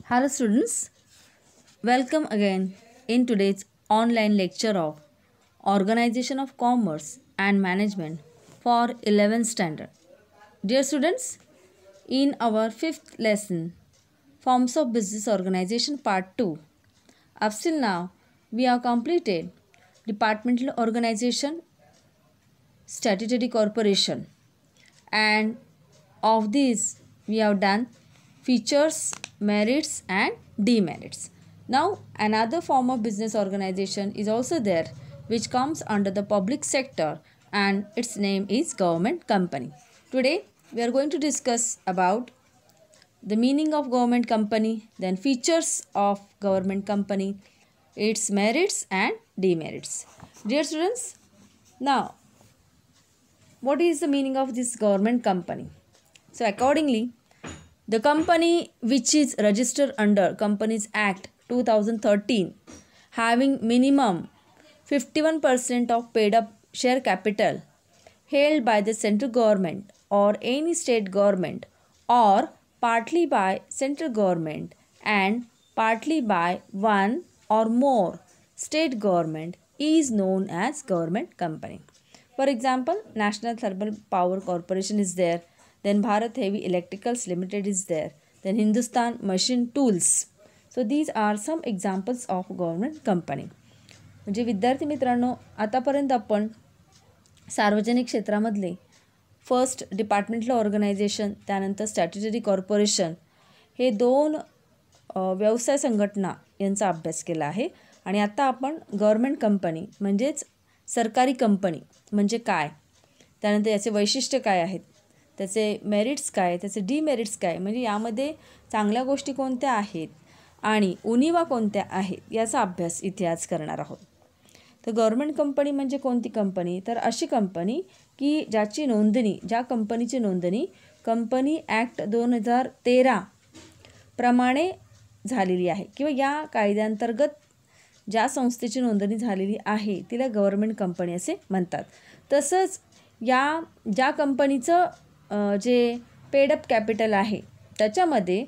Hello students, welcome again in today's online lecture of Organization of Commerce and Management for 11th standard. Dear students, in our 5th lesson, Forms of Business Organization Part 2, up till now we have completed Departmental Organization, Statutory Corporation, and of these we have done features, merits and demerits. Now another form of business organization is also there which comes under the public sector and its name is government company. Today we are going to discuss about the meaning of government company, then features of government company, its merits and demerits. Dear students, now what is the meaning of this government company? So accordingly, the company which is registered under Companies Act 2013 having minimum 51% of paid up share capital held by the central government or any state government or partly by central government and partly by one or more state government is known as government company. For example, National Thermal Power Corporation is there, then Bharat Heavy Electricals Limited is there, then Hindustan Machine Tools. So these are some examples of government company. म्हणजे विद्यार्थी मित्रांनो, आतापर्यंत आपण सार्वजनिक क्षेत्रामधले first departmental organisation, त्यानंतर statutory corporation हे दोन व्यवसाय संघटना यांचा अभ्यास केला आहे. आणि आता आपण गव्हर्नमेंट कंपनी म्हणजेच सरकारी कंपनी म्हणजे काय, त्यानंतर याचे वैशिष्ट्य काय आहेत, त्याचे मेरिट्स काय, त्याचे डिमेरिट्स काय, म्हणजे यामध्ये चांगल्या गोष्टी कोणत्या आहेत आणि उणिवा कोणत्या आहेत याचा अभ्यास इथे आज करणार आहोत. तर गव्हर्नमेंट कंपनी म्हणजे कोणती कंपनी, तर अशी कंपनी की ज्या कंपनीची नोंदणी कंपनी ॲक्ट 2013 प्रमाणे झालेली आहे किंवा या कायद्यांतर्गत ज्या संस्थेची नोंदणी झालेली आहे तिला गव्हर्नमेंट कंपनी असे म्हणतात. तसंच ज्या कंपनीचं जे पेड अप कॅपिटल आहे त्याच्यामध्ये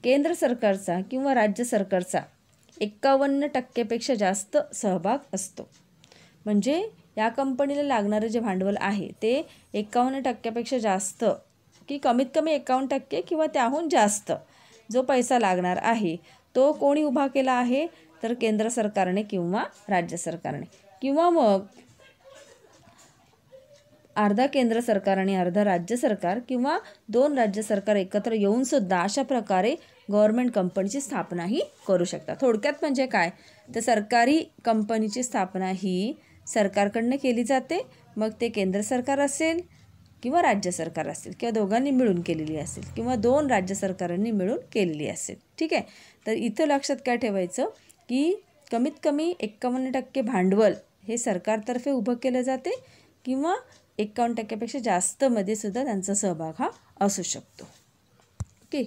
केंद्र सरकारचा किंवा राज्य सरकारचा 51% जास्त सहभाग असतो. म्हणजे या कंपनीला लागणारे जे भांडवल आहे ते 51% जास्त की कमीत कमी 51% किंवा त्याहून जास्त जो पैसा लागणार आहे तो कोणी उभा केला आहे, तर केंद्र सरकारने किंवा राज्य सरकारने, किंवा मग अर्धा केंद्र सरकार आणि अर्धा राज्य सरकार किंवा दोन राज्य सरकार एकत्र येऊन सुद्धा अशा प्रकारे गव्हर्नमेंट कंपनीची स्थापना ही करू शकतात. थोडक्यात म्हणजे काय, तर सरकारी कंपनीची स्थापना ही सरकारकडनं केली जाते, मग ते केंद्र सरकार असेल किंवा राज्य सरकार असेल किंवा दोघांनी मिळून केलेली असेल किंवा दोन राज्य सरकारांनी मिळून केलेली असेल. ठीक आहे. तर इथं लक्षात काय ठेवायचं की कमीत कमी 51% भांडवल हे सरकारतर्फे उभं केलं जाते किंवा 51%पेक्षा जास्तमध्ये सुद्धा त्यांचा सहभाग हा असू शकतो. Okay.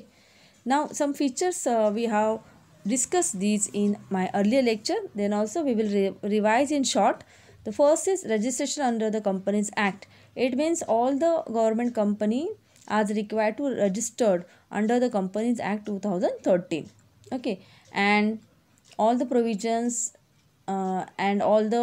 Now some features we have discussed these in my earlier lecture, then also we will revise in short. The first is registration under the Companies Act. It means all the government company are required to registered under the Companies Act 2013. Okay, and all the provisions and all the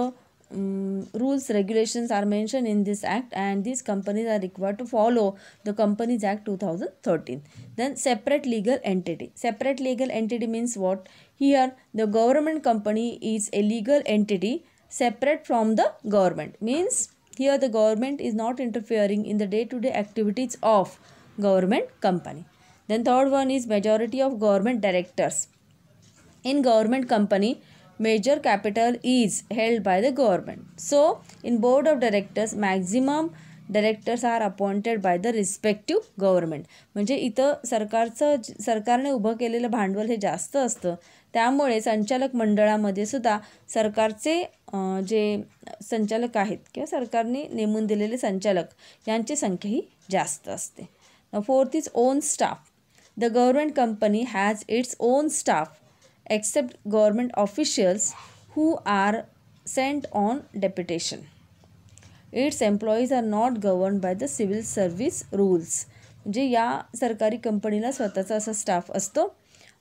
rules regulations are mentioned in this act, and these companies are required to follow the Companies Act 2013. Then separate legal entity. Separate legal entity means what? Here the government company is a legal entity separate from the government, means here the government is not interfering in the day-to-day activities of government company. Then third one is majority of government directors. In government company, major capital is held by the government. So in board of directors, maximum directors are appointed by the respective government. म्हणजे इथं सरकारने उभं केलेलं भांडवल हे जास्त असतं, त्यामुळे संचालक मंडळामध्ये सुद्धा सरकारचे जे संचालक आहेत किंवा सरकारने नेमून दिलेले संचालक यांची संख्या ही जास्त असते. Fourth is on staff. The government company has its on staff except government officials who are sent on deputation. Its employees are not governed by the civil service rules. म्हणजे या सरकारी कंपनीला स्वतःचा असा स्टाफ असतो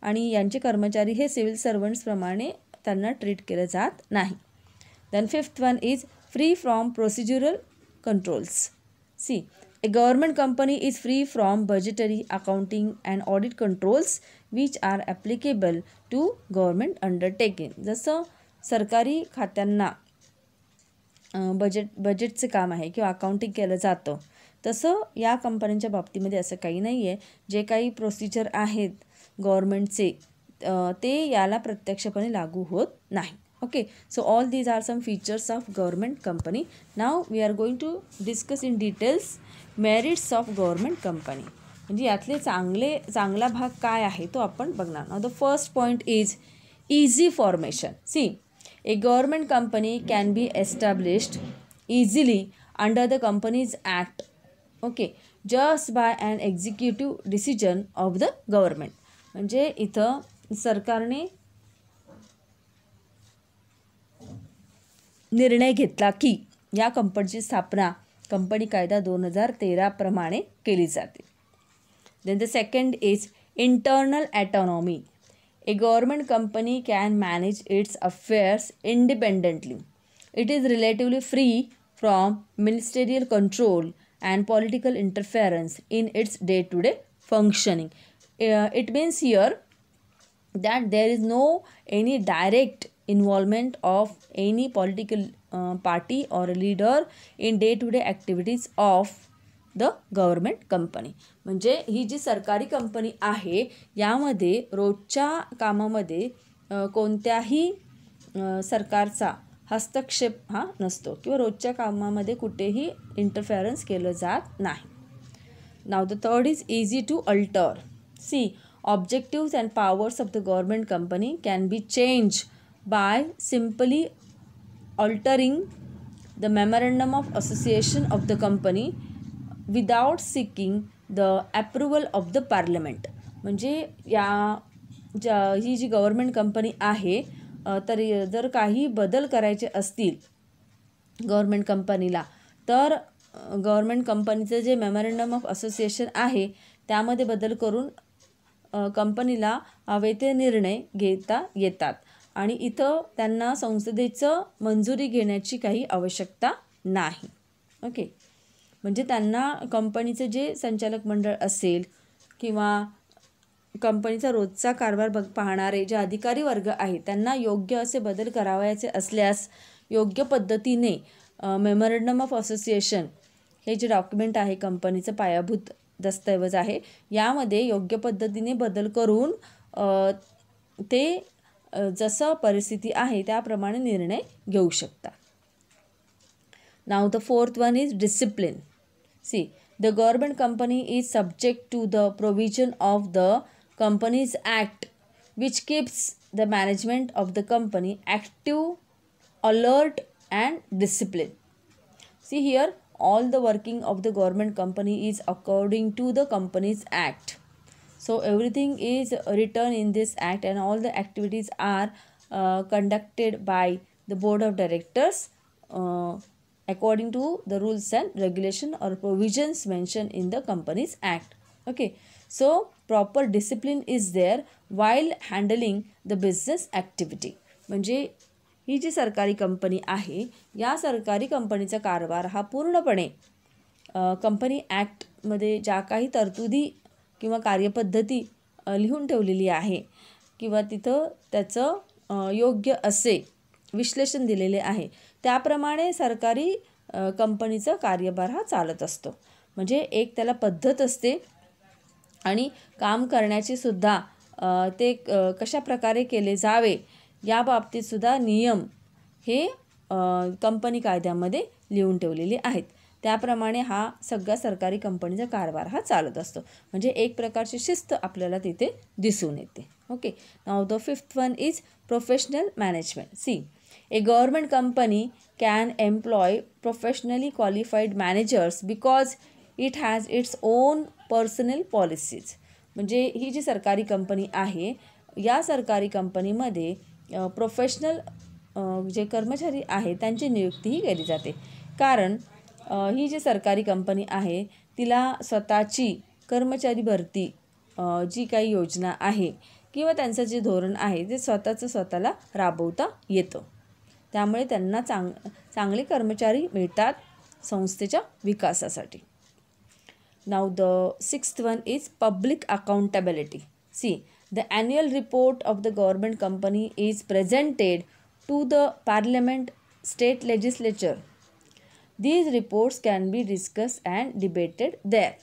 आणि यांचे कर्मचारी हे सिव्हिल सर्वंट्सप्रमाणे त्यांना ट्रीट केलं जात नाही. Then fifth one is free from procedural controls. See, a government company is free from budgetary, accounting and audit controls which are applicable to government undertaking. जसं सरकारी खात्यांना बजेटचं काम आहे किंवा अकाउंटिंग केलं जातं, तसं या कंपन्यांच्या बाबतीमध्ये असं काही नाही आहे. जे काही प्रोसिजर आहेत गव्हर्मेंटचे ते याला प्रत्यक्षपणे लागू होत नाही. Okay, so all these are some features of government company. Now we are going to discuss in details merits of government company. म्हणजे यातले चांगला भाग काय आहे तो आपण बघणार. Now the first point is easy formation. See, a government company can be established easily under the Companies Act. Okay, just by an executive decision of the government. म्हणजे इथं सरकारने निर्णय घेतला की या कंपनीची स्थापना कंपनी कायदा 2013 प्रमाणे केली जाते. Then the second is internal autonomy. A government company can manage its affairs independently. It is relatively free from ministerial control and political interference in its day to day functioning. It means here that there is no any direct involvement of any political party or leader in day-to-day activities of the government company. म्हणजे ही जी सरकारी company आहे यामध्ये रोजच्या कामामध्ये कोणत्याही सरकारचा हस्तक्षेप हा नसतो किंवा रोजच्या कामामध्ये कुठेही इंटरफेरन्स केलं जात नाही. Now the third is easy to alter. See, objectives and powers of the government company can be changed by simply altering the memorandum of association of the company without seeking the approval of the parliament. म्हणजे ही जी government company आहे तर जर काही बदल करायचे असतील government कंपनीला तर गव्हर्मेंट कंपनीचं जे मेमोरंडम ऑफ असोसिएशन आहे त्यामध्ये बदल करून कंपनीला हवे ते निर्णय घेता येतात आणि इथं त्यांना संसदेचं मंजुरी घेण्याची काही आवश्यकता नाही. ओके, म्हणजे त्यांना कंपनीचं जे संचालक मंडळ असेल किंवा कंपनीचा रोजचा कारभार पाहणारे जे अधिकारी वर्ग आहे त्यांना योग्य असे बदल करावायचे असल्यास योग्य पद्धतीने मेमोरंडम ऑफ असोसिएशन हे जे डॉक्युमेंट आहे कंपनीचं पायाभूत दस्तऐवज आहे यामध्ये योग्य पद्धतीने बदल करून ते जसं परिस्थिती आहे त्याप्रमाणे निर्णय घेऊ शकतात. Now the fourth one is discipline. See, the government company is subject to the provision of the companies act which keeps the management of the company active, alert and discipline. See here, all the working of the government company is according to the Companies Act. So everything is written in this act and all the activities are conducted by the board of directors according to the rules and regulation or provisions mentioned in the Companies Act. Okay, so proper discipline is there while handling the business activity. म्हणजे ही जी सरकारी company आहे या सरकारी कंपनीचा कारभार हा पूर्णपणे कंपनी ॲक्टमध्ये ज्या काही तरतुदी किंवा कार्यपद्धती लिहून ठेवलेली आहे किंवा तिथं त्याचं योग्य असे विश्लेषण दिलेले आहे त्याप्रमाणे सरकारी कंपनीचा कार्यभार हा चालत असतो. म्हणजे एक त्याला पद्धत असते आणि काम करण्याची सुद्धा ते कशा प्रकारे केले जावे या बाबतीतसुद्धा नियम हे कंपनी कायद्यामध्ये लिहून ठेवलेले आहेत. त्याप्रमाणे हा सगळ्या सरकारी कंपनीचा कारभार हा चालत असतो. म्हणजे एक प्रकारची शिस्त आपल्याला तिथे दिसून येते. Okay, now the fifth one is professional management. See, a government company can employ professionally qualified managers because it has its own personal policies. म्हणजे ही जी सरकारी कंपनी आहे या सरकारी कंपनीमध्ये प्रोफेशनल जे कर्मचारी आहेत त्यांची नियुक्तीही केली जाते. कारण ही जी सरकारी कंपनी आहे तिला स्वतःची कर्मचारी भरती जी काही योजना आहे किंवा त्यांचं जे धोरण आहे ते स्वतःला राबवता येतं. त्यामुळे त्यांना चांगले कर्मचारी मिळतात संस्थेच्या विकासासाठी. Now the sixth one is public accountability. See, the annual report of the government company is presented to the parliament, state legislature. These reports can be discussed and debated there.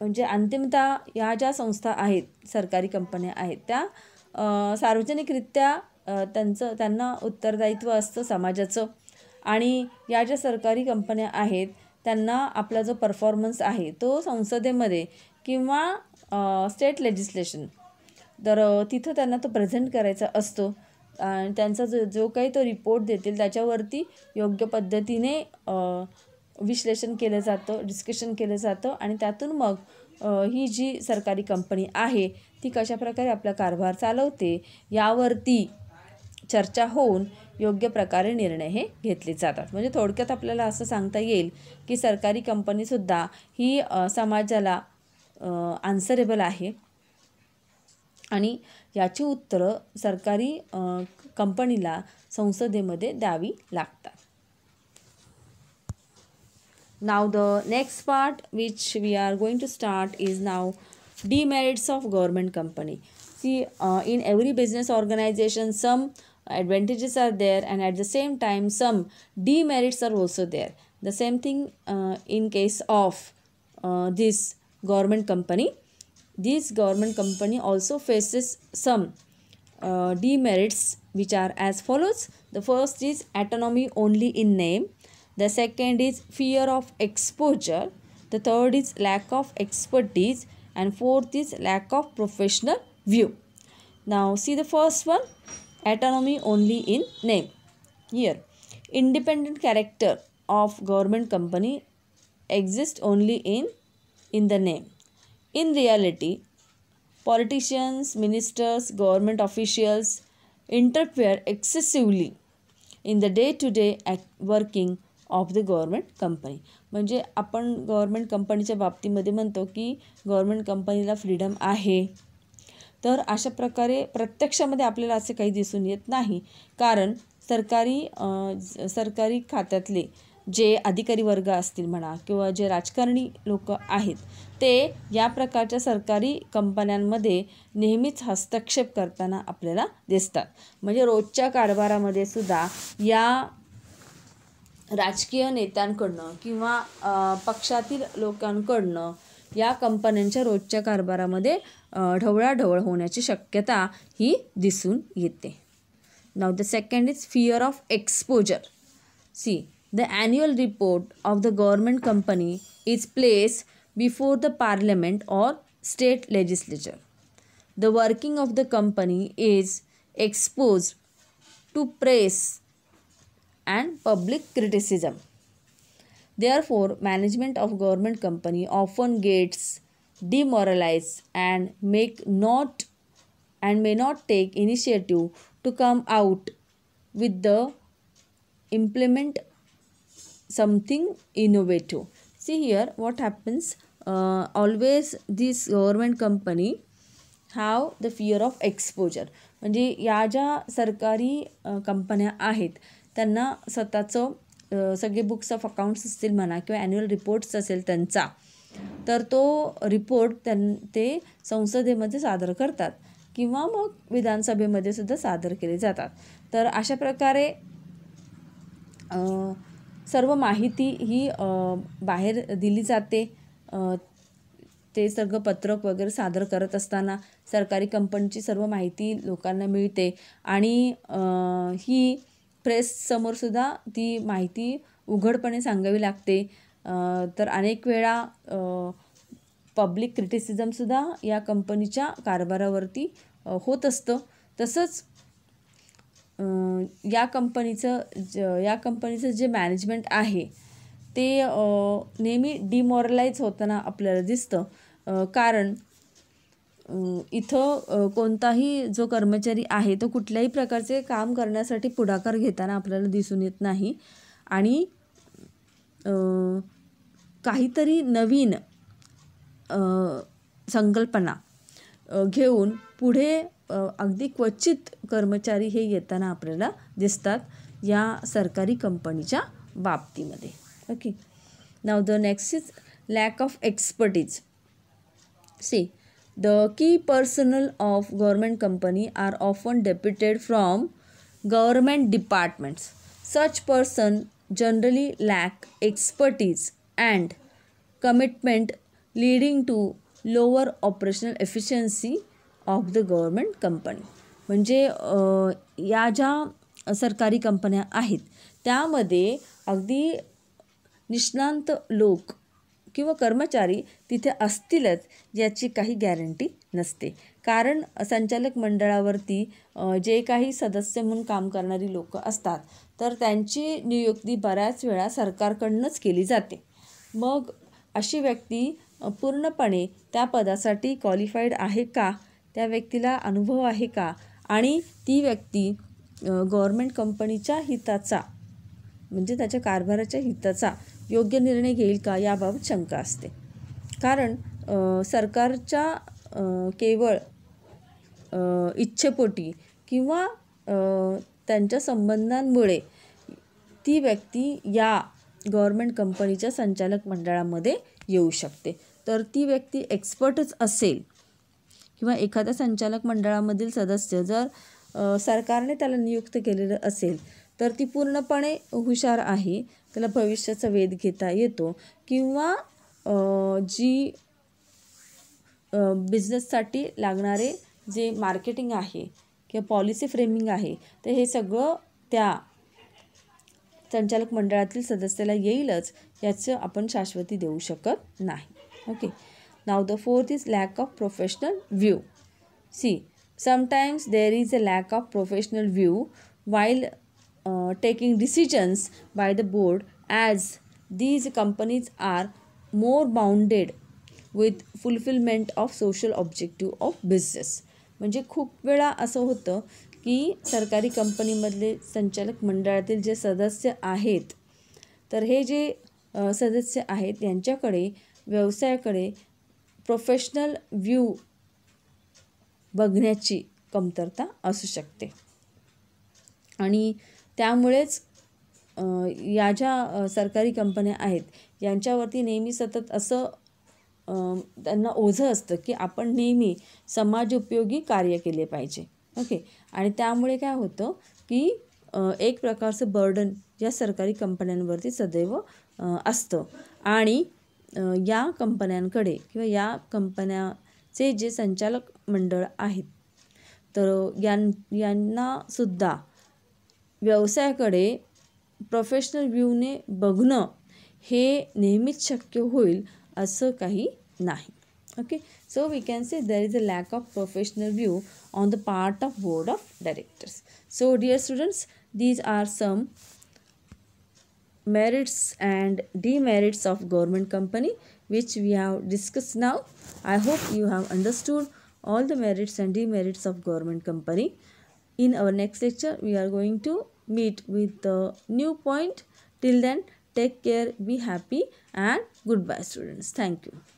म्हणजे अंतिमतः या ज्या संस्था आहेत, सरकारी कंपन्या आहेत, त्या सार्वजनिकरित्या त्यांना उत्तरदायित्व असतं समाजाचं. आणि या ज्या सरकारी कंपन्या आहेत त्यांना आपला जो परफॉर्मन्स आहे तो संसदेमध्ये किंवा स्टेट लेजिस्लेशन तर तिथं त्यांना तो प्रेझेंट करायचा असतो. आणि त्यांचा जो काही तो रिपोर्ट देतील त्याच्यावरती योग्य पद्धतीने विश्लेषण केलं जातं, डिस्कशन केलं जातं. आणि त्यातून मग ही जी सरकारी कंपनी आहे ती कशाप्रकारे आपला कारभार चालवते यावरती चर्चा होऊन योग्य प्रकारे निर्णय हे घेतले जातात. म्हणजे थोडक्यात आपल्याला असं सांगता येईल की सरकारी कंपनीसुद्धा ही समाजाला आन्सरेबल आहे आणि याची उत्तरं सरकारी कंपनीला संसदेमध्ये द्यावी लागतात. Now the next part which we are going to start is now demerits of government company. See, in every business organization some advantages are there and at the same time some demerits are also there. The same thing in case of this government company. This government company also faces some demerits which are as follows. The first is autonomy only in name. The second is fear of exposure. The third is lack of expertise. And fourth is lack of professional view. Now see the first one, autonomy only in name. Here, independent character of government company exists only in the name. In reality, politicians, ministers, government officials interfere excessively in the day-to-day working of the government company. म्हणजे आपण government कंपनीच्या बाबतीमध्ये म्हणतो की government कंपनीला freedom आहे. तर अशा प्रकारे प्रत्यक्षामध्ये आपल्याला असे काही दिसून येत नाही. कारण सरकारी खात्यातले जे अधिकारी वर्ग असतील म्हणा किंवा जे राजकारणी लोक आहेत ते या प्रकारच्या सरकारी कंपन्यांमध्ये नेहमीच हस्तक्षेप करताना आपल्याला दिसतात. म्हणजे रोजच्या कारभारामध्ये सुद्धा या राजकीय नेत्यांकडनं किंवा पक्षातील लोकांकडनं या कंपन्यांच्या रोजच्या कारभारामध्ये ढवळाढवळ होण्याची शक्यता ही दिसून येते. Now the second is fear of exposure. See, the annual report of the government company is place before the parliament or state legislature. The working of the company is exposed to press and public criticism. Therefore, management of government company often gets demoralized and may not take initiative to come out with the implement something innovative. See here what happens. Always this government company have the fear of exposure. म्हणजे या ज्या सरकारी कंपन्या आहेत त्यांना स्वतःचं सगळे books of accounts असतील म्हणा किंवा ॲन्युअल रिपोर्ट्स असेल त्यांचा, तर तो रिपोर्ट ते संसदेमध्ये सादर करतात किंवा मग विधानसभेमध्ये सुद्धा सादर केले जातात. तर अशा प्रकारे सर्व माहिती ही बाहेर दिली जाते. ते सगळं पत्रक वगैरे सादर करत असताना सरकारी कंपनीची सर्व माहिती लोकांना मिळते आणि ही प्रेससमोरसुद्धा ती माहिती उघडपणे सांगावी लागते. तर अनेक वेळा पब्लिक क्रिटिसिझमसुद्धा या कंपनीच्या कारभारावरती होत असतं. तसंच या कंपनीचं जे मॅनेजमेंट आहे ते नेहमी डिमॉरलाइज होताना आपल्याला दिसतं. कारण इथं कोणताही जो कर्मचारी आहे तो कुठल्याही प्रकारचे काम करण्यासाठी पुढाकार घेताना आपल्याला दिसून येत नाही आणि काहीतरी नवीन संकल्पना घेऊन पुढे अगदी क्वचित कर्मचारी हे येताना आपल्याला दिसतात या सरकारी कंपनीच्या बाबतीमध्ये. Okay, now the next is lack of expertise. See, the key personnel of government company are often deputed from government departments. Such person generally lack expertise and commitment, leading to lower operational efficiency of the government company. म्हणजे या ज्या सरकारी कंपन्या आहेत त्यामध्ये अगदी निष्णांत लोक किंवा कर्मचारी तिथे असतीलच याची काही गॅरंटी नसते. कारण संचालक मंडळावरती जे काही सदस्य म्हणून काम करणारी लोक असतात तर त्यांची नियुक्ती बऱ्याच वेळा सरकारकडूनच केली जाते. मग अशी व्यक्ती पूर्णपणे त्या पदासाठी क्वालिफाईड आहे का, त्या व्यक्तीला अनुभव आहे का, आणि ती व्यक्ती गव्हर्मेंट कंपनीच्या हिताचा म्हणजे त्याच्या कारभाराच्या हिताचा योग्य निर्णय घेईल का याबाबत शंका असते. कारण सरकारच्या केवळ इच्छेपोटी किंवा त्यांच्या संबंधांमुळे ती व्यक्ती या गव्हर्मेंट कंपनीच्या संचालक मंडळामध्ये येऊ शकते. तर ती व्यक्ती एक्सपर्टच असेल किंवा एखाद्या संचालक मंडळामधील सदस्य जर सरकारने त्याला नियुक्त केलेलं असेल तर ती पूर्णपणे हुशार आहे, त्याला भविष्याचा वेध घेता येतो किंवा जी बिझनेससाठी लागणारे जे मार्केटिंग आहे किंवा पॉलिसी फ्रेमिंग आहे तर हे सगळं त्या संचालक मंडळातील सदस्याला येईलच याचं आपण शाश्वती देऊ शकत नाही. Okay, now the fourth is lack of professional view. See, sometimes there is a lack of professional view while taking decisions by the board, as these companies are more bounded with fulfillment of social objective of business. म्हणजे खूप वेळा असं होतं की सरकारी कंपनीमधले संचालक मंडळातील जे सदस्य आहेत तर हे जे सदस्य आहेत यांच्याकडे व्यवसायाकडे प्रोफेशनल व्ह्यू बघण्याची कमतरता असू शकते आणि त्यामुळेच या ज्या सरकारी कंपन्या आहेत यांच्यावरती नेहमी सतत असं त्यांना ओझं असतं की आपण नेहमी समाजोपयोगी कार्य केले पाहिजे. ओके, आणि त्यामुळे काय होतं की एक प्रकारचं बर्डन या सरकारी कंपन्यांवरती सदैव असतं आणि या कंपन्यांकडे किंवा या कंपन्याचे जे संचालक मंडळ आहेत तर यांनासुद्धा व्यवसायाकडे प्रोफेशनल व्ह्यूने बघणं हे नेहमीच शक्य होईल असं काही नाही. Okay, so we can say there is a lack of professional view on the part of board of directors. So dear students, these are some merits and demerits of government company which we have discussed now. I hope you have understood all the merits and demerits of government company. In our next lecture we are going to meet with the new point. Till then, take care, be happy, and goodbye students. Thank you.